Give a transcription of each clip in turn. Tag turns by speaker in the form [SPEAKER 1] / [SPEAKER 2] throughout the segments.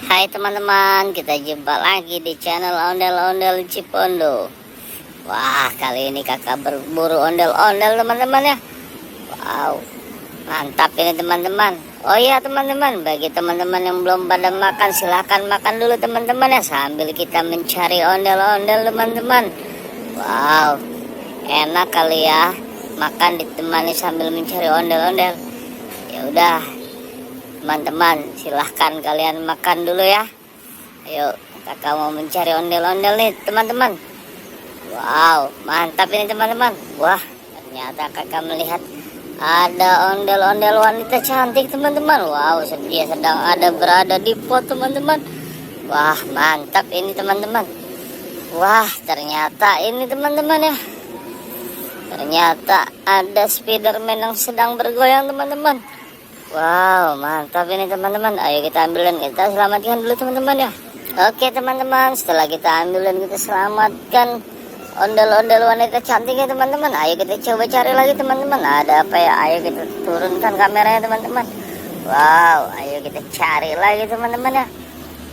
[SPEAKER 1] Hai teman-teman, kita jumpa lagi di channel Ondel-Ondel Cipondo. Wah, kali ini kakak berburu ondel-ondel teman-teman ya. Wow, mantap ini teman-teman. Oh iya teman-teman, bagi teman-teman yang belum pada makan, silahkan makan dulu teman-teman ya, sambil kita mencari ondel-ondel teman-teman. Wow, enak kali ya, makan ditemani sambil mencari ondel-ondel. Ya udah teman-teman, silahkan kalian makan dulu ya. Ayo, kakak mau mencari ondel-ondel nih teman-teman. Wow, mantap ini teman-teman. Wah, ternyata kakak melihat ada ondel-ondel wanita cantik teman-teman. Wow, dia sedang berada di pot teman-teman. Wah, mantap ini teman-teman. Wah, ternyata ini teman-teman ya, ternyata ada Spiderman yang sedang bergoyang teman-teman. Wow, mantap ini teman-teman. Ayo kita ambil dan kita selamatkan dulu teman-teman ya. Oke teman-teman, setelah kita ambil dan kita selamatkan ondel-ondel wanita cantik ya teman-teman, ayo kita coba cari lagi teman-teman. Ada apa ya? Ayo kita turunkan kameranya teman-teman. Wow, ayo kita cari lagi teman-teman ya.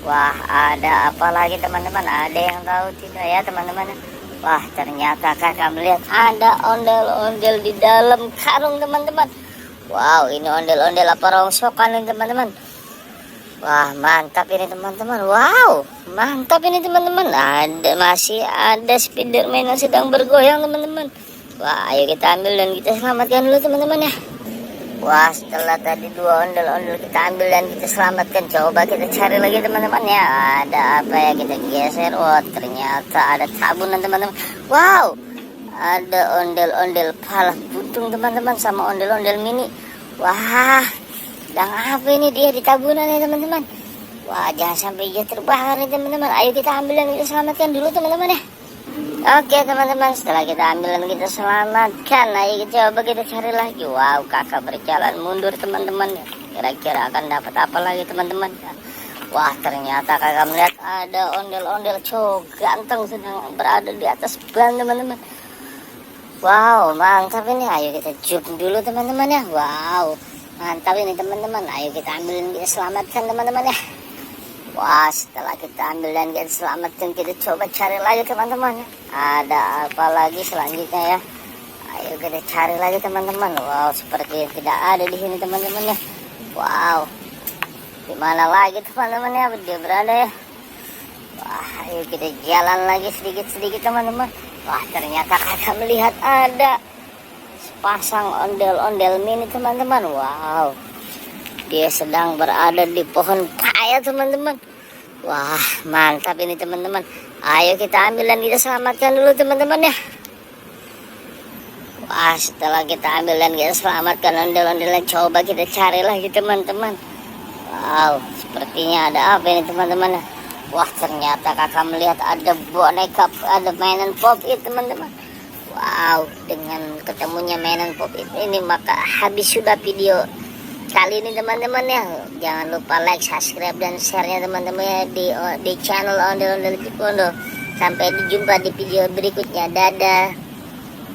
[SPEAKER 1] Wah, ada apa lagi teman-teman? Ada yang tahu tidak ya teman-teman? Wah, ternyata kakak melihat ada ondel-ondel di dalam karung teman-teman. Wow, ini ondel-ondel apa rongsokan ini teman-teman. Wah, mantap ini teman-teman. Wow, mantap ini teman-teman. Masih ada Spiderman yang sedang bergoyang teman-teman. Wah, ayo kita ambil dan kita selamatkan dulu teman-teman ya. Wah, setelah tadi dua ondel-ondel kita ambil dan kita selamatkan, coba kita cari lagi teman-teman ya. Ada apa ya, kita geser. Oh, ternyata ada tabunan teman-teman. Wow, ada ondel-ondel pala buntung teman-teman sama ondel-ondel mini. Wah, sedang apa ini dia di tabunan ya teman-teman. Wah, jangan sampai dia terbakar nih teman-teman. Ayo kita ambil dan kita selamatkan dulu teman-teman ya. Oke teman-teman, setelah kita ambil dan kita selamatkan, ayo kita coba kita cari lagi. Wow, kakak berjalan mundur teman-teman ya. Kira-kira akan dapat apa lagi teman-teman. Wah, ternyata kakak melihat ada ondel-ondel cowok ganteng sedang berada di atas ban teman-teman. Wow, mantap ini. Ayo kita zoom dulu teman-teman ya. Wow, mantap ini teman-teman. Ayo kita ambil dan kita selamatkan teman-teman ya. Wah, setelah kita ambil dan kita selamatkan, kita coba cari lagi teman-teman ya. Ada apa lagi selanjutnya ya. Ayo kita cari lagi teman-teman. Wow, seperti tidak ada di sini teman-teman ya. Wow, di mana lagi teman-teman ya dia berada ya. Wah, ayo kita jalan lagi sedikit-sedikit teman-teman. Wah, ternyata kakak melihat ada sepasang ondel-ondel mini teman-teman. Wow, dia sedang berada di pohon paya teman-teman. Wah, mantap ini teman-teman. Ayo kita ambil dan kita selamatkan dulu teman-teman ya. Wah, setelah kita ambil dan kita selamatkan ondel-ondelnya, coba kita cari lagi teman-teman. Wow, sepertinya ada apa ini teman-teman ya. Wah, ternyata kakak melihat ada boneka, ada mainan pop-it teman-teman. Wow, dengan ketemunya mainan pop-it ini maka habis sudah video kali ini teman-teman ya. Jangan lupa like, subscribe dan share-nya teman-teman ya di channel Ondel-Ondel Cipondo. Sampai jumpa di video berikutnya. Dadah.